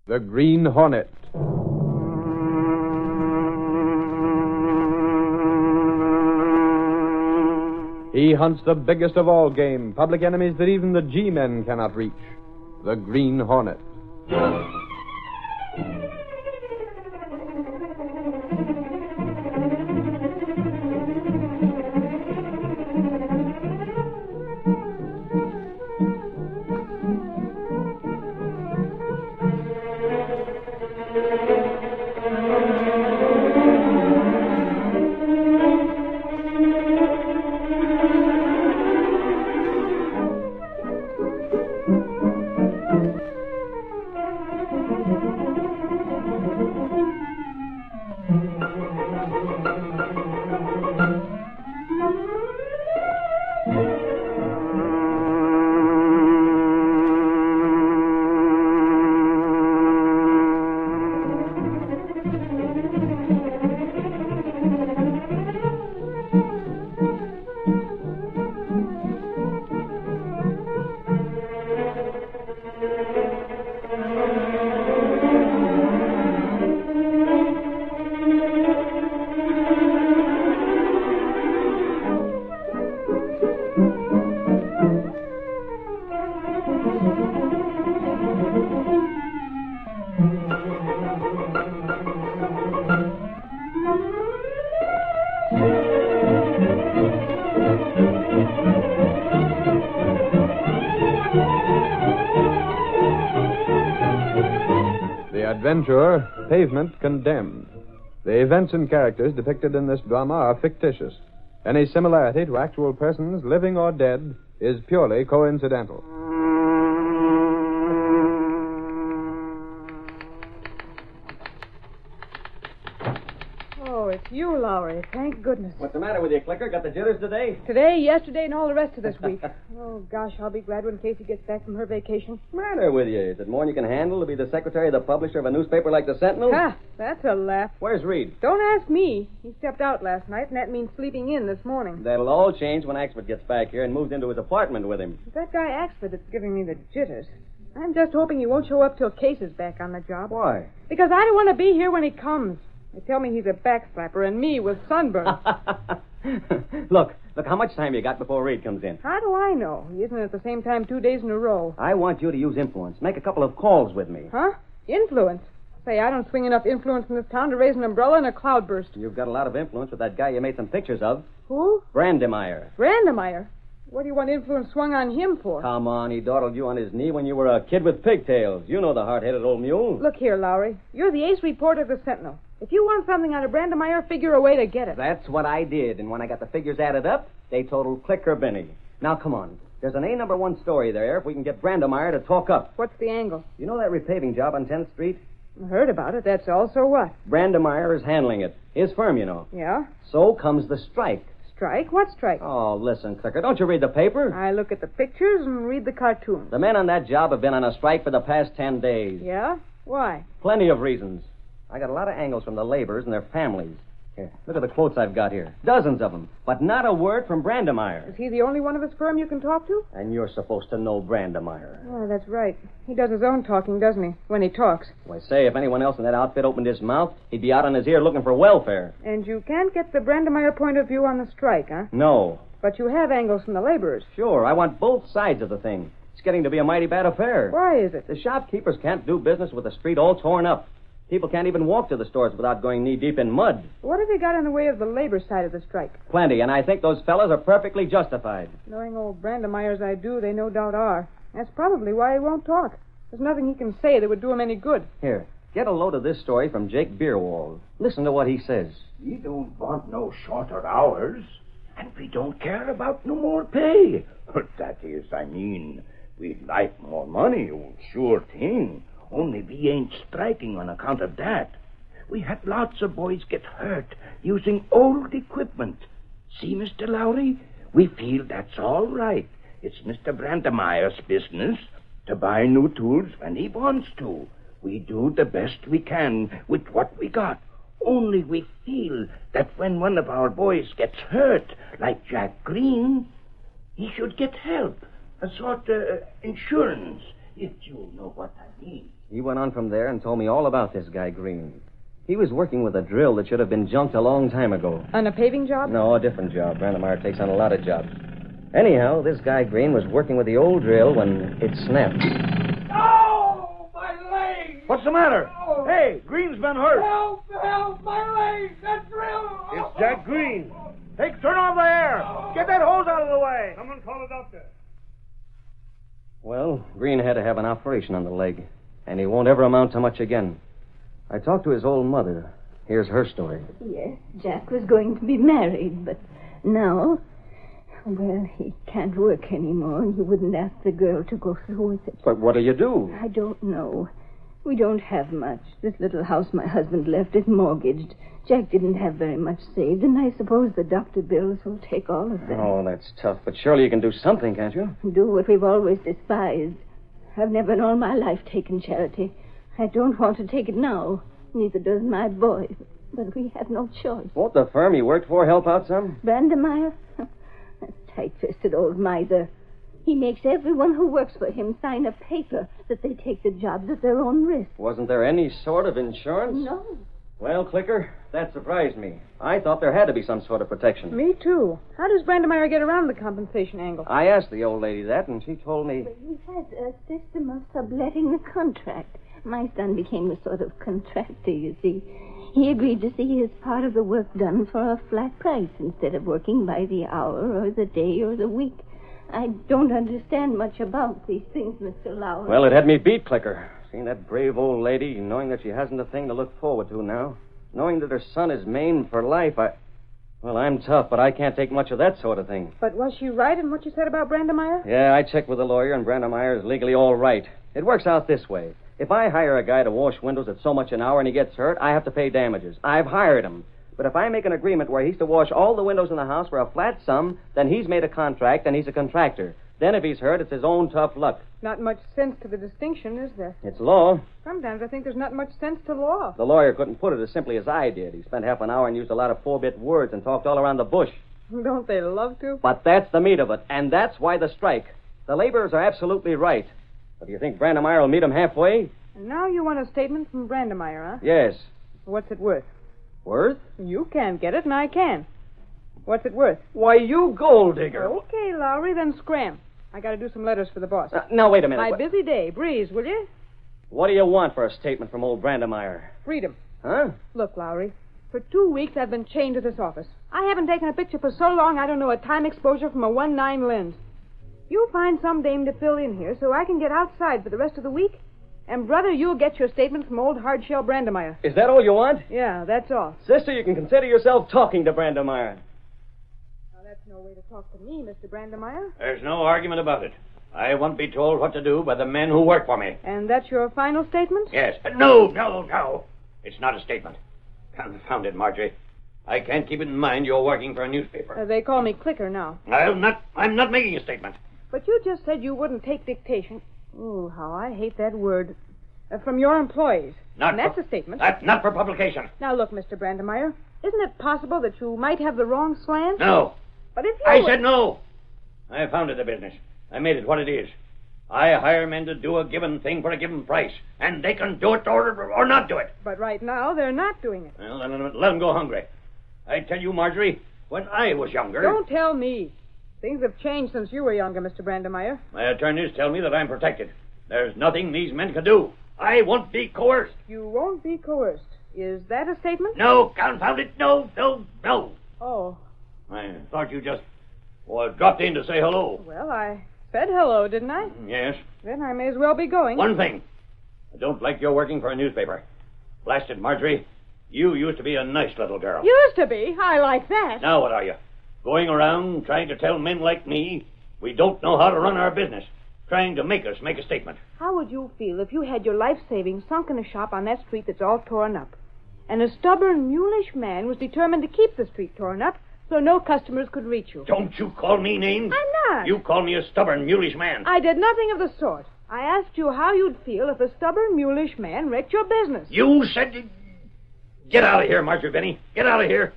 The Green Hornet. He hunts the biggest of all game, public enemies that even the G-men cannot reach. The Green Hornet. Adventurer, Pavement, condemned. The events and characters depicted in this drama are fictitious. Any similarity to actual persons, living or dead, is purely coincidental. Oh, it's you, Lowry. Thank goodness. What's the matter with you, Clicker? Got the jitters today? Today, yesterday, and all the rest of this week. Oh, gosh, I'll be glad when Casey gets back from her vacation. What's the matter with you? Is it more than you can handle to be the secretary of the publisher of a newspaper like the Sentinel? Ha! That's a laugh. Where's Reed? Don't ask me. He stepped out last night, and that means sleeping in this morning. That'll all change when Axford gets back here and moves into his apartment with him. It's that guy Axford that's giving me the jitters. I'm just hoping he won't show up till Case is back on the job. Why? Because I don't want to be here when he comes. They tell me he's a backslapper, and me with sunburn. Look, how much time you got before Reed comes in? How do I know? He isn't at the same time 2 days in a row. I want you to use influence. Make a couple of calls with me. Huh? Influence? Say, I don't swing enough influence in this town to raise an umbrella in a cloudburst. You've got a lot of influence with that guy you made some pictures of. Who? Brandemeyer. Brandemeyer? What do you want influence swung on him for? Come on, he dawdled you on his knee when you were a kid with pigtails. You know the hard-headed old mule. Look here, Lowry. You're the ace reporter of the Sentinel. If you want something out of Brandemeyer, figure a way to get it. That's what I did, and when I got the figures added up, they totaled Clicker Benny. Now, come on. There's an A-number-1 story there if we can get Brandemeyer to talk up. What's the angle? You know that repaving job on 10th Street? I heard about it. That's all. So what? Brandemeyer is handling it. His firm, you know. Yeah? So comes the strike. Strike? What strike? Oh, listen, Clicker. Don't you read the paper? I look at the pictures and read the cartoons. The men on that job have been on a strike for the past 10 days. Yeah? Why? Plenty of reasons. I got a lot of angles from the laborers and their families. Here, look at the quotes I've got here. Dozens of them. But not a word from Brandemeyer. Is he the only one of his firm you can talk to? And you're supposed to know Brandemeyer. Oh, that's right. He does his own talking, doesn't he? When he talks. Why, say, if anyone else in that outfit opened his mouth, he'd be out on his ear looking for welfare. And you can't get the Brandemeyer point of view on the strike, huh? No. But you have angles from the laborers. Sure, I want both sides of the thing. It's getting to be a mighty bad affair. Why is it? The shopkeepers can't do business with the street all torn up. People can't even walk to the stores without going knee-deep in mud. What have you got in the way of the labor side of the strike? Plenty, and I think those fellas are perfectly justified. Knowing old Brandemeyer as I do, they no doubt are. That's probably why he won't talk. There's nothing he can say that would do him any good. Here, get a load of this story from Jake Beerwald. Listen to what he says. We don't want no shorter hours, and we don't care about no more pay. That is, I mean, we'd like more money, sure thing. Only we ain't striking on account of that. We had lots of boys get hurt using old equipment. See, Mr. Lowry, we feel that's all right. It's Mr. Brandemeyer's business to buy new tools when he wants to. We do the best we can with what we got. Only we feel that when one of our boys gets hurt, like Jack Green, he should get help, a sort of insurance. if you know what I mean. He went on from there and told me all about this guy Green. He was working with a drill that should have been junked a long time ago. On a paving job? No, a different job. Brandemeyer takes on a lot of jobs. Anyhow, this guy Green was working with the old drill when it snapped. Oh, my leg! What's the matter? Oh. Hey, Green's been hurt. Help, my leg! That drill! It's Jack Green. Turn off the air. Get that hose out of the way. Someone call a doctor. Well, Green had to have an operation on the leg, and he won't ever amount to much again. I talked to his old mother. Here's her story. Yes, Jack was going to be married, but now, well, he can't work anymore, and he wouldn't ask the girl to go through with it. But what do you do? I don't know. We don't have much. This little house my husband left is mortgaged. Jack didn't have very much saved, and I suppose the doctor bills will take all of that. Oh, that's tough. But surely you can do something, can't you? Do what we've always despised. I've never in all my life taken charity. I don't want to take it now. Neither does my boy. But we have no choice. Won't the firm he worked for help out some? Brandemeyer? That tight-fisted old miser. He makes everyone who works for him sign a paper that they take the jobs at their own risk. Wasn't there any sort of insurance? No. Well, Clicker, that surprised me. I thought there had to be some sort of protection. Me, too. How does Brandemeyer get around the compensation angle? I asked the old lady that, and she told me... But he has a system of subletting the contract. My son became a sort of contractor, you see. He agreed to see his part of the work done for a flat price instead of working by the hour or the day or the week. I don't understand much about these things, Mr. Lowry. Well, it had me beat, Clicker. Seeing that brave old lady, knowing that she hasn't a thing to look forward to now, knowing that her son is maimed for life, Well, I'm tough, but I can't take much of that sort of thing. But was she right in what she said about Brandemeyer? Yeah, I checked with a lawyer, and Brandemeyer is legally all right. It works out this way. If I hire a guy to wash windows at so much an hour and he gets hurt, I have to pay damages. I've hired him. But if I make an agreement where he's to wash all the windows in the house for a flat sum, then he's made a contract and he's a contractor. Then if he's hurt, it's his own tough luck. Not much sense to the distinction, is there? It's law. Sometimes I think there's not much sense to law. The lawyer couldn't put it as simply as I did. He spent half an hour and used a lot of 4-bit words and talked all around the bush. Don't they love to? But that's the meat of it, and that's why the strike. The laborers are absolutely right. But do you think Brandemeyer will meet them halfway? And now you want a statement from Brandemeyer, huh? Yes. What's it worth? Worth? You can't get it, and I can. What's it worth? Why, you gold digger. Okay, Lowry, then scram. I got to do some letters for the boss. Now, wait a minute. My busy day. Breeze, will you? What do you want for a statement from old Brandemeyer? Freedom. Huh? Look, Lowry, for 2 weeks I've been chained to this office. I haven't taken a picture for so long I don't know a time exposure from a 1.9 lens. You find some dame to fill in here so I can get outside for the rest of the week. And, brother, you'll get your statement from old hardshell Brandemeyer. Is that all you want? Yeah, that's all. Sister, you can consider yourself talking to Brandemeyer. Now, that's no way to talk to me, Mr. Brandemeyer. There's no argument about it. I won't be told what to do by the men who work for me. And that's your final statement? Yes. No. It's not a statement. Confound it, Marjorie. I can't keep it in mind you're working for a newspaper. They call me Clicker now. I'm not making a statement. But you just said you wouldn't take dictation. Ooh, how I hate that word. From your employees. And that's a statement. That's not for publication. Now, look, Mr. Brandemeyer, isn't it possible that you might have the wrong slant? No. But if you I said no. I founded the business. I made it what it is. I hire men to do a given thing for a given price, and they can do it or not do it. But right now, they're not doing it. Well, then let them go hungry. I tell you, Marjorie, when I was younger... Don't tell me. Things have changed since you were younger, Mr. Brandemeyer. My attorneys tell me that I'm protected. There's nothing these men can do. I won't be coerced. You won't be coerced. Is that a statement? No, confound it. No. Oh. I thought you just dropped in to say hello. Well, I said hello, didn't I? Yes. Then I may as well be going. One thing. I don't like your working for a newspaper. Blasted, Marjorie. You used to be a nice little girl. Used to be? I like that. Now what are you? Going around trying to tell men like me we don't know how to run our business. Trying to make us make a statement. How would you feel if you had your life savings sunk in a shop on that street that's all torn up? And a stubborn, mulish man was determined to keep the street torn up so no customers could reach you. Don't you call me names. I'm not. You call me a stubborn, mulish man. I did nothing of the sort. I asked you how you'd feel if a stubborn, mulish man wrecked your business. You said... Get out of here, Marjorie Benny. Get out of here.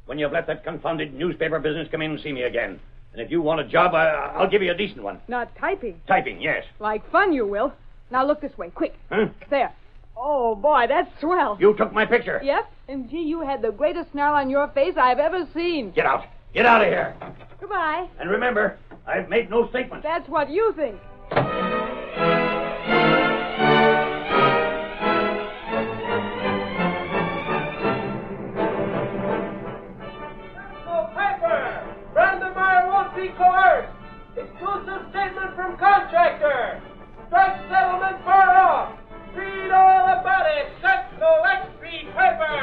When you've let that confounded newspaper business come in and see me again. And if you want a job, I'll give you a decent one. Not typing. Typing, yes. Like fun, you will. Now look this way, quick. Huh? There. Oh, boy, that's swell. You took my picture. Yep, and gee, you had the greatest snarl on your face I've ever seen. Get out. Get out of here. Goodbye. And remember, I've made no statement. That's what you think. No paper. Brandemeyer won't be coerced. Exclusive statement from contractor. Strike settlement far off. Read all about it. Central Extreme paper.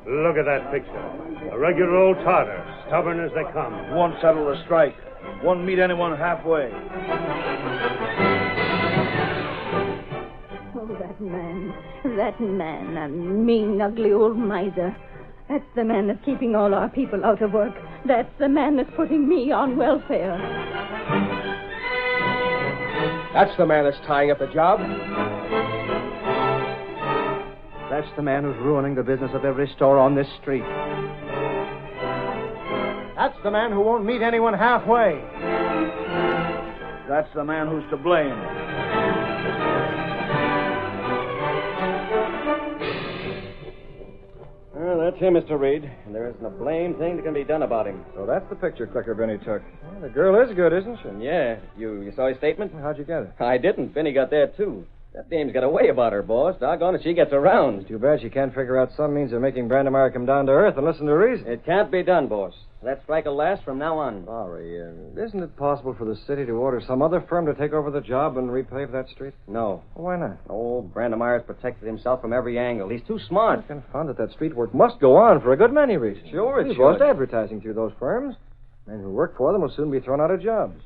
Look at that picture. A regular old Tartar, stubborn as they come. Won't settle the strike. Won't meet anyone halfway. Oh, that man, a mean, ugly old miser. That's the man that's keeping all our people out of work. That's the man that's putting me on welfare. That's the man that's tying up the job. That's the man who's ruining the business of every store on this street. That's the man who won't meet anyone halfway. That's the man who's to blame. Well, that's him, Mr. Reed. And there isn't a blame thing that can be done about him. So that's the picture Clicker Benny took. Well, the girl is good, isn't she? Yeah. You saw his statement? How'd you get it? I didn't. Benny got there, too. That dame's got a way about her, boss. Doggone it, she gets around. Too bad she can't figure out some means of making Brandemeyer come down to earth and listen to reason. It can't be done, boss. That strike will last from now on. Lowry, isn't it possible for the city to order some other firm to take over the job and repave that street? No. Well, why not? Oh, Brandemeyer's protected himself from every angle. He's too smart. It's confounded that street work must go on for a good many reasons. Sure it We've should. lost advertising through those firms. Men who work for them will soon be thrown out of jobs.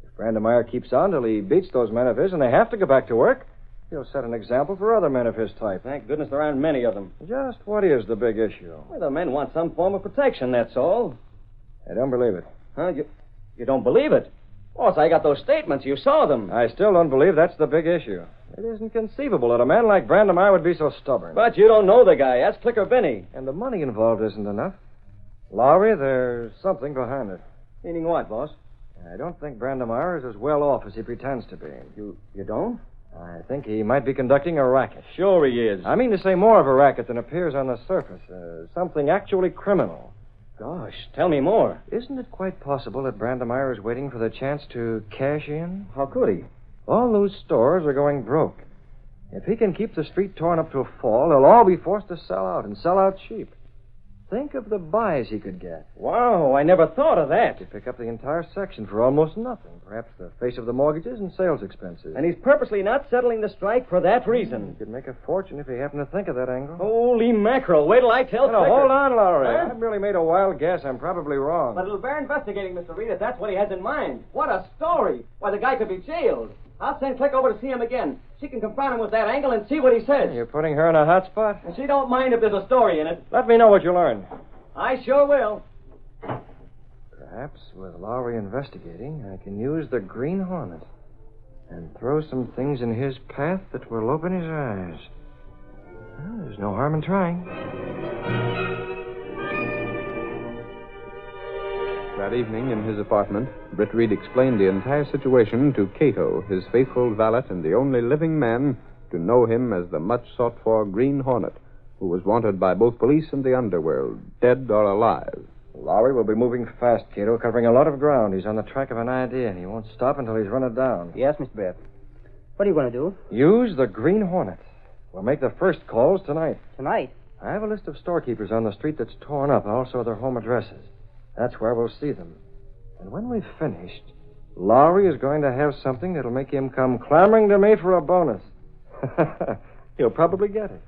If Brandemeyer keeps on till he beats those men of his and they have to go back to work, he'll set an example for other men of his type. Thank goodness there aren't many of them. Just what is the big issue? Well, the men want some form of protection, that's all. I don't believe it. Huh? You don't believe it? Boss, I got those statements. You saw them. I still don't believe that's the big issue. It isn't conceivable that a man like Brandemeyer would be so stubborn. But you don't know the guy. That's Clicker Benny. And the money involved isn't enough. Lowry, there's something behind it. Meaning what, boss? I don't think Brandemeyer is as well off as he pretends to be. You don't? I think he might be conducting a racket. Sure he is. I mean to say more of a racket than appears on the surface. Something actually criminal. Gosh, tell me more. Isn't it quite possible that Brandemeyer is waiting for the chance to cash in? How could he? All those stores are going broke. If he can keep the street torn up to a fall, they'll all be forced to sell out, and sell out cheap. Think of the buys he could get. Wow, I never thought of that. To pick up the entire section for almost nothing. Perhaps the face of the mortgages and sales expenses. And he's purposely not settling the strike for that reason. He could make a fortune if he happened to think of that angle. Holy mackerel. Wait till I tell No, Clicker. hold on, Lowry. Huh? I've merely made a wild guess. I'm probably wrong. But it'll bear investigating, Mr. Reed, if that's what he has in mind. What a story. Why, the guy could be jailed. I'll send Click over to see him again. She can confront him with that angle and see what he says. You're putting her in a hot spot? And she don't mind if there's a story in it. Let me know what you learn. I sure will. Perhaps with Lowry investigating, I can use the Green Hornet and throw some things in his path that will open his eyes. Well, there's no harm in trying. That evening in his apartment, Britt Reed explained the entire situation to Cato, his faithful valet and the only living man to know him as the much-sought-for Green Hornet, who was wanted by both police and the underworld, dead or alive. Lowry will be moving fast, Cato, covering a lot of ground. He's on the track of an idea, and he won't stop until he's run it down. Yes, Mr. Biff. What are you going to do? Use the Green Hornet. We'll make the first calls tonight. Tonight? I have a list of storekeepers on the street that's torn up, and also their home addresses. That's where we'll see them. And when we've finished, Lowry is going to have something that'll make him come clamoring to me for a bonus. He'll probably get it.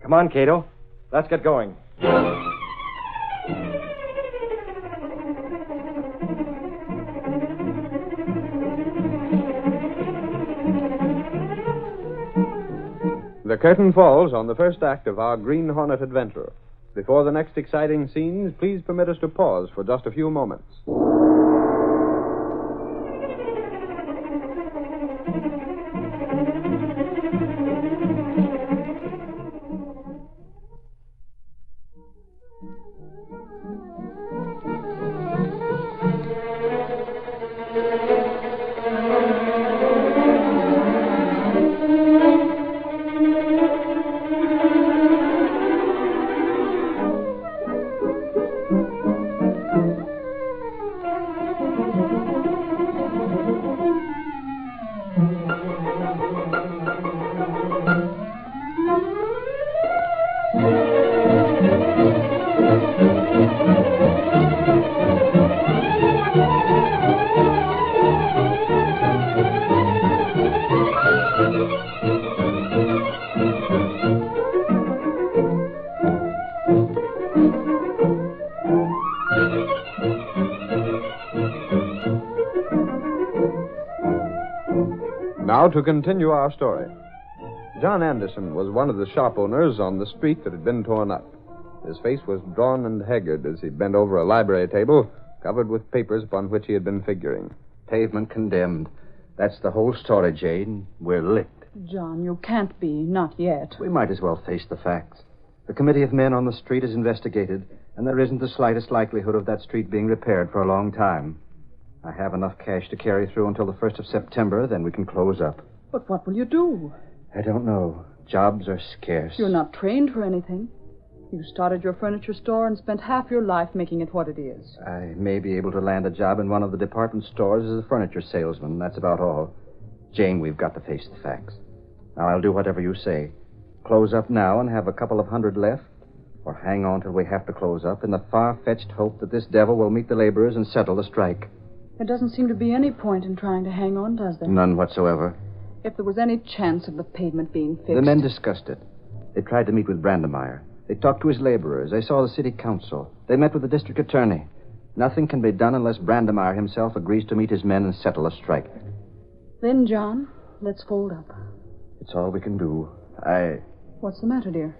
Come on, Cato. Let's get going. The curtain falls on the first act of our Green Hornet adventure. Before the next exciting scenes, please permit us to pause for just a few moments. Now to continue our story. John Anderson was one of the shop owners on the street that had been torn up. His face was drawn and haggard as he bent over a library table covered with papers upon which he had been figuring. Pavement condemned. That's the whole story, Jane. We're licked. John, you can't be. Not yet. We might as well face the facts. The committee of men on the street is investigated, and there isn't the slightest likelihood of that street being repaired for a long time. I have enough cash to carry through until the 1st of September, then we can close up. But what will you do? I don't know. Jobs are scarce. You're not trained for anything. You started your furniture store and spent half your life making it what it is. I may be able to land a job in one of the department stores as a furniture salesman. That's about all. Jane, we've got to face the facts. Now, I'll do whatever you say. Close up now and have a couple of hundred left, or hang on till we have to close up in the far-fetched hope that this devil will meet the laborers and settle the strike. There doesn't seem to be any point in trying to hang on, does there? None whatsoever. If there was any chance of the pavement being fixed... The men discussed it. They tried to meet with Brandemeyer. They talked to his laborers. They saw the city council. They met with the district attorney. Nothing can be done unless Brandemeyer himself agrees to meet his men and settle a strike. Then, John, let's fold up. It's all we can do. What's the matter, dear?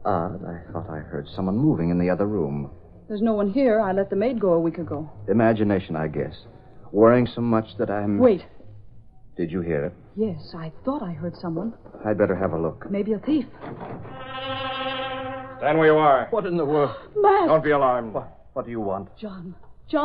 Odd. I thought I heard someone moving in the other room. There's no one here. I let the maid go a week ago. Imagination, I guess. Worrying so much that I'm... Wait. Did you hear it? Yes, I thought I heard someone. I'd better have a look. Maybe a thief. Stand where you are. What in the world? Mask! Don't be alarmed. What do you want? John,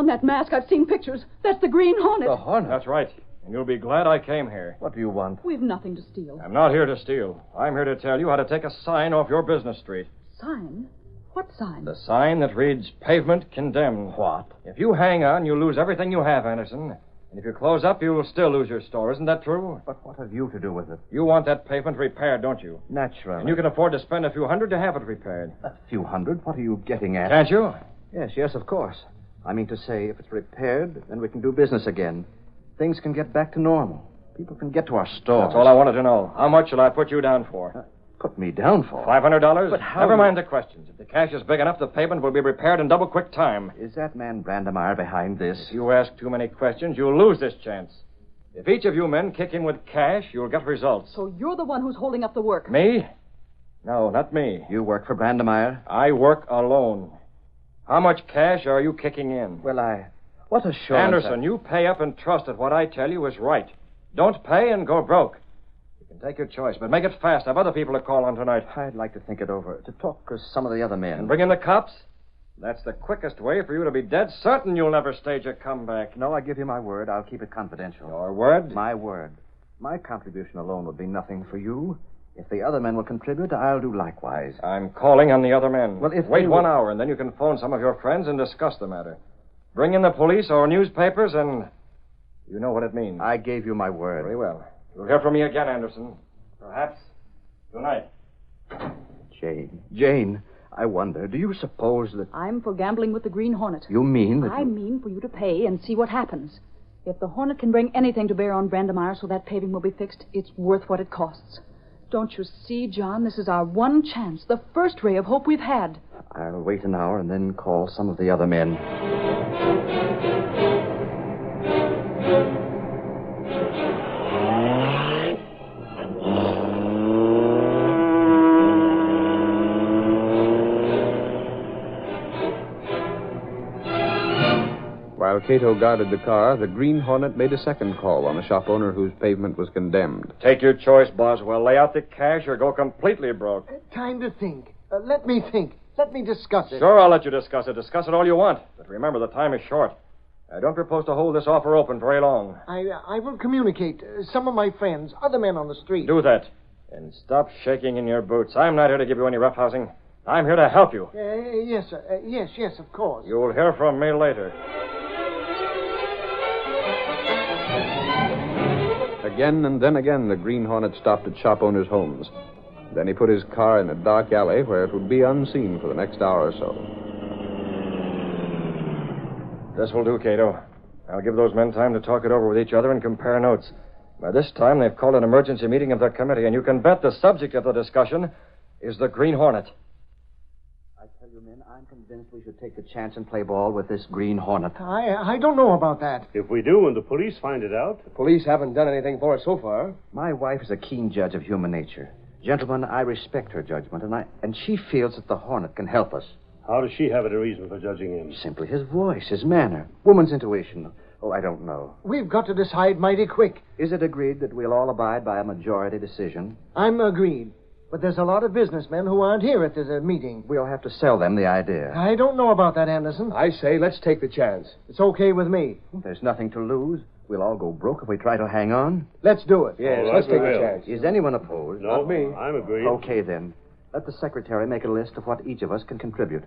that mask. I've seen pictures. That's the Green Hornet. The Hornet? That's right. And you'll be glad I came here. What do you want? We've nothing to steal. I'm not here to steal. I'm here to tell you how to take a sign off your business street. Sign? What sign? The sign that reads Pavement Condemned. What? If you hang on, you'll lose everything you have, Anderson. And if you close up, you'll still lose your store. Isn't that true? But what have you to do with it? You want that pavement repaired, don't you? Naturally. And you can afford to spend a few hundred to have it repaired. A few hundred? What are you getting at? Can't you? Yes, of course. I mean to say, if it's repaired, then we can do business again. Things can get back to normal. People can get to our stores. That's all I wanted to know. How much shall I put you down for? Put me down for? $500? But how... Never mind the questions. If the cash is big enough, the pavement will be repaired in double quick time. Is that man Brandemeyer behind this? If you ask too many questions, you'll lose this chance. If each of you men kick in with cash, you'll get results. So you're the one who's holding up the work? Me? No, not me. You work for Brandemeyer? I work alone. How much cash are you kicking in? Well, what assurance... Anderson, you pay up and trust that what I tell you is right. Don't pay and go broke. You can take your choice, but make it fast. I have other people to call on tonight. I'd like to think it over, to talk to some of the other men. And bring in the cops? That's the quickest way for you to be dead certain you'll never stage a comeback. No, I give you my word. I'll keep it confidential. Your word? My word. My contribution alone would be nothing for you. If the other men will contribute, I'll do likewise. I'm calling on the other men. Well, if Wait 1 hour, and then you can phone some of your friends and discuss the matter. Bring in the police or newspapers, and you know what it means. I gave you my word. Very well. You'll hear from me again, Anderson. Perhaps tonight. Jane, I wonder, do you suppose that... I'm for gambling with the Green Hornet. You mean that... I mean for you to pay and see what happens. If the Hornet can bring anything to bear on Brandemeyer so that paving will be fixed, it's worth what it costs. Don't you see, John? This is our one chance, the first ray of hope we've had. I'll wait an hour and then call some of the other men. While Cato guarded the car, the Green Hornet made a second call on a shop owner whose pavement was condemned. Take your choice, Boswell. Lay out the cash or go completely broke. Time to think. Let me think. Let me discuss it. Sure, I'll let you discuss it. Discuss it all you want. But remember, the time is short. I don't propose to hold this offer open very long. I will communicate. Some of my friends, other men on the street. Do that. And stop shaking in your boots. I'm not here to give you any roughhousing. I'm here to help you. Yes, sir. Yes, of course. You'll hear from me later. Again and then again, the Green Hornet stopped at shop owners' homes. Then he put his car in a dark alley where it would be unseen for the next hour or so. This will do, Cato. I'll give those men time to talk it over with each other and compare notes. By this time, they've called an emergency meeting of their committee, and you can bet the subject of the discussion is the Green Hornet. I tell you you men, I'm convinced we should take the chance and play ball with this Green Hornet. I don't know about that. If we do and the police find it out... The police haven't done anything for us so far. My wife is a keen judge of human nature. Gentlemen, I respect her judgment, and she feels that the Hornet can help us. How does she have a reason for judging him? Simply his voice, his manner, woman's intuition. Oh, I don't know. We've got to decide mighty quick. Is it agreed that we'll all abide by a majority decision? I'm agreed. But there's a lot of businessmen who aren't here at this meeting. We'll have to sell them the idea. I don't know about that, Anderson. I say let's take the chance. It's okay with me. There's nothing to lose. We'll all go broke if we try to hang on. Let's do it. Yes, All right, let's take we the will. chance. Is anyone opposed? No, Not me. I'm agreed. Okay, then. Let the secretary make a list of what each of us can contribute.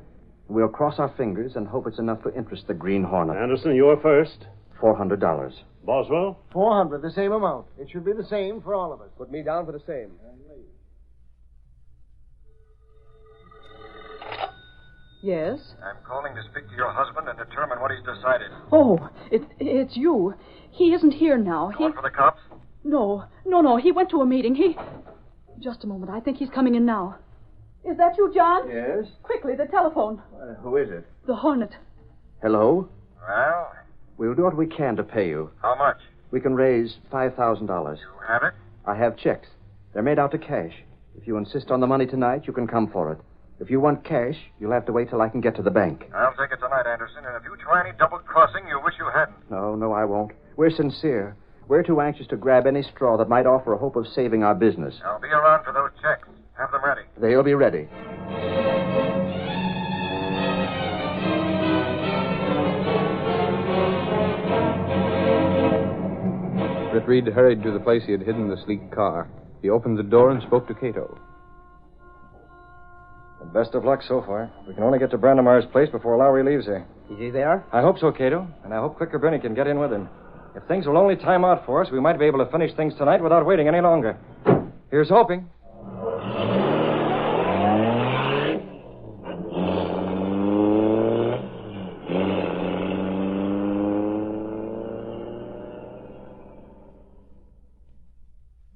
We'll cross our fingers and hope it's enough to interest the Green Hornet. Anderson, you're first. $400. Boswell? 400, the same amount. It should be the same for all of us. Put me down for the same. Yes? I'm calling to speak to your husband and determine what he's decided. Oh, it's you. He isn't here now. Going for the cops? No. He went to a meeting. Just a moment. I think he's coming in now. Is that you, John? Yes? Quickly, the telephone. Who is it? The Hornet. Hello? Well, We'll do what we can to pay you. how much? We can raise $5,000. You have it? I have checks. They're made out to cash. If you insist on the money tonight, you can come for it. If you want cash, you'll have to wait till I can get to the bank. I'll take it tonight, Anderson, and if you try any double-crossing, you'll wish you hadn't. No, I won't. We're sincere. We're too anxious to grab any straw that might offer a hope of saving our business. I'll be around for those checks. Have them ready. They'll be ready. Britt Reed hurried to the place he had hidden the sleek car. He opened the door and spoke to Cato. Best of luck so far. We can only get to Brandemeyer's place before Lowry leaves here. Is he there? I hope so, Cato, and I hope Clicker Benny can get in with him. If things will only time out for us, we might be able to finish things tonight without waiting any longer. Here's hoping.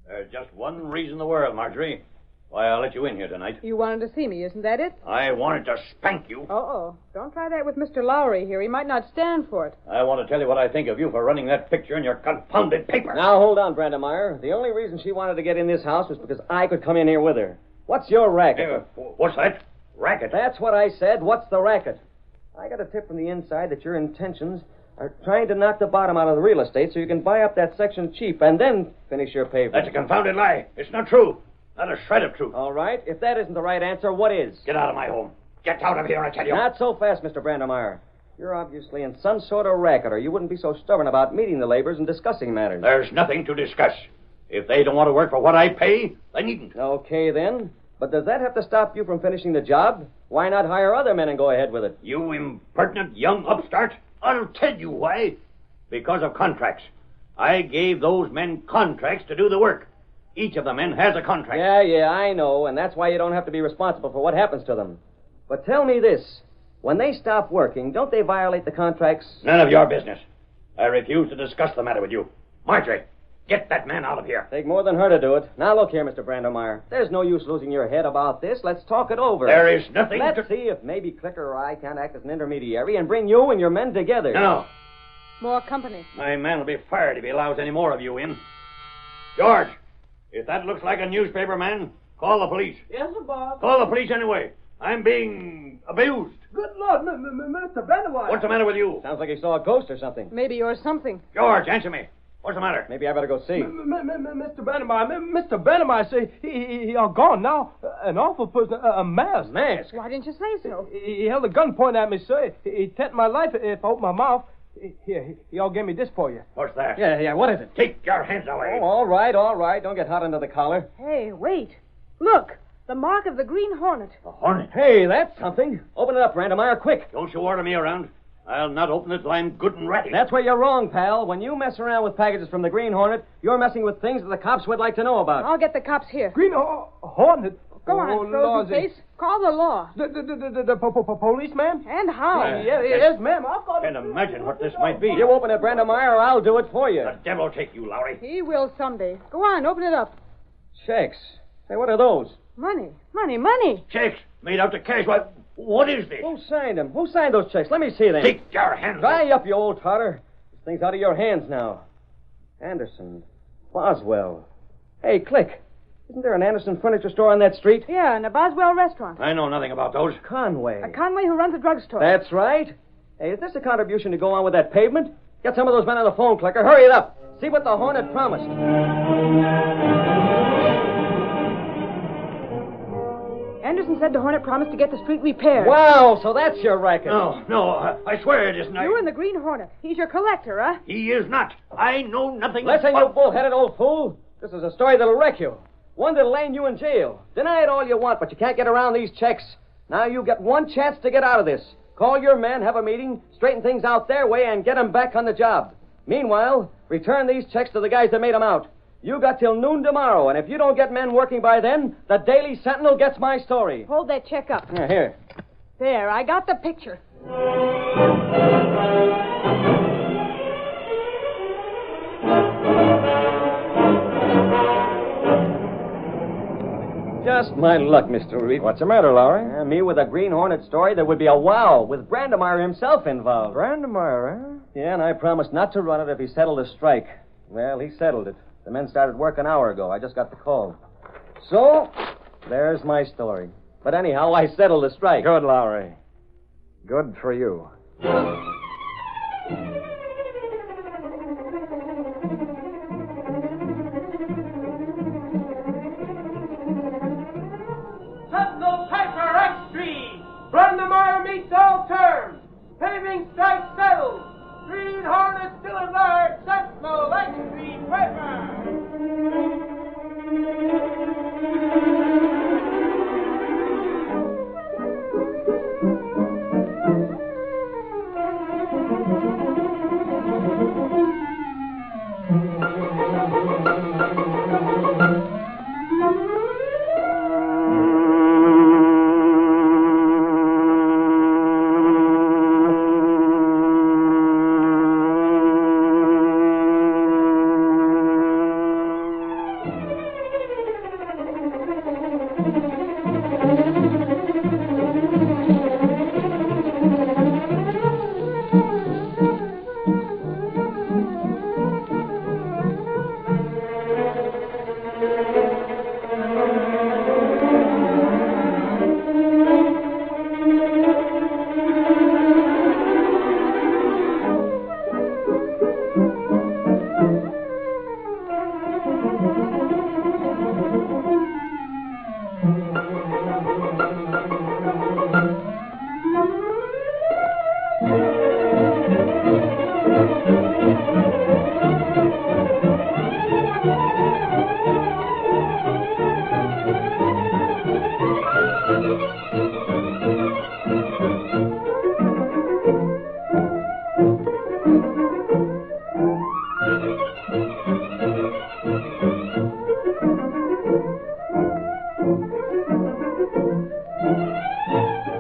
There's just one reason in the world, Marjorie, why I let you in here tonight. You wanted to see me, isn't that it? I wanted to spank you. Uh-oh. Don't try that with Mr. Lowry here. He might not stand for it. I want to tell you what I think of you for running that picture in your confounded paper. Now, hold on, Brandemeyer. The only reason she wanted to get in this house was because I could come in here with her. What's your racket? What's that? Racket? That's what I said. What's the racket? I got a tip from the inside that your intentions are trying to knock the bottom out of the real estate so you can buy up that section cheap and then finish your pavement. That's a confounded lie. It's not true. Not a shred of truth. All right. If that isn't the right answer, what is? Get out of my home. Get out of here, I tell you. Not so fast, Mr. Brandemeyer. You're obviously in some sort of racket, or you wouldn't be so stubborn about meeting the laborers and discussing matters. There's nothing to discuss. If they don't want to work for what I pay, they needn't. Okay, then. But does that have to stop you from finishing the job? Why not hire other men and go ahead with it? You impertinent young upstart. I'll tell you why. Because of contracts. I gave those men contracts to do the work. Each of the men has a contract. Yeah, I know, and that's why you don't have to be responsible for what happens to them. But tell me this. When they stop working, don't they violate the contracts? None of your business. I refuse to discuss the matter with you. Marjorie, get that man out of here. Take more than her to do it. Now, look here, Mr. Brandemeyer. There's no use losing your head about this. Let's talk it over. There is nothing Let's see if maybe Clicker or I can act as an intermediary and bring you and your men together. No. More company. My man will be fired if he allows any more of you in. George, if that looks like a newspaper man, call the police. Yes, sir, boss. Call the police anyway. I'm being abused. Good Lord, Mr. Brandemeyer. What's the matter with you? Sounds like he saw a ghost or something. Maybe you're something. George, answer me. What's the matter? Maybe I better go see. Mr. Brandemeyer, Mr. Brandemeyer say he are gone now. An awful person, a mask. Mask? Why didn't you say so? He held a gun pointed at me, sir. He threatened my life if I opened my mouth. Here, he all gave me this for you. What's that? Yeah, what is it? Take your hands away. Oh, all right. Don't get hot under the collar. Hey, wait. Look. The mark of the Green Hornet. A hornet. Hey, that's something. Open it up, Brandemeyer, quick. Don't you order me around. I'll not open it till I'm good and ready. That's where you're wrong, pal. When you mess around with packages from the Green Hornet, you're messing with things that the cops would like to know about. I'll get the cops here. Green Hornet? Go on, frozen face. Call the law. The policeman? And how? Yes, ma'am. Can't imagine what this might be. You open it, Brandemeyer, or I'll do it for you. The devil take you, Lowry. He will someday. Go on, open it up. Checks. Hey, what are those? Money. Checks made out to cash. What is this? Who signed them? Who signed those checks? Let me see them. Take your hands Dry up, you old tartar. This thing's out of your hands now. Anderson. Boswell. Hey, Click. Isn't there an Anderson furniture store on that street? Yeah, and a Boswell restaurant. I know nothing about those. Conway. A Conway who runs a drugstore. That's right. Hey, is this a contribution to go on with that pavement? Get some of those men on the phone, Clicker. Hurry it up. See what the Hornet promised. Anderson said the Hornet promised to get the street repaired. Wow, so that's your racket. No, I swear it isn't. You and the Green Hornet. He's your collector, huh? He is not. I know nothing Listen, about... you bull-headed old fool. This is a story that'll wreck you. One that'll land you in jail. Deny it all you want, but you can't get around these checks. Now you get one chance to get out of this. Call your men, have a meeting, straighten things out their way, and get them back on the job. Meanwhile, return these checks to the guys that made them out. You got till noon tomorrow, and if you don't get men working by then, the Daily Sentinel gets my story. Hold that check up. Here. There, I got the picture. Just my luck, Mr. Reed. What's the matter, Lowry? Me with a Green Hornet story, there would be a wow, with Brandemeyer himself involved. Brandemeyer, eh? Yeah, and I promised not to run it if he settled the strike. Well, he settled it. The men started work an hour ago. I just got the call. So, there's my story. But anyhow, I settled the strike. Good, Lowry. Good for you. Sentinel Piper Extreme. Brandemeyer meets all terms. Paving strike settled. Green Hornet still at large. Sentinel Extreme Piper.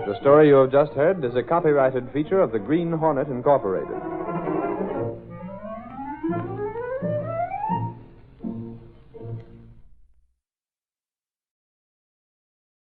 The story you have just heard is a copyrighted feature of the Green Hornet Incorporated.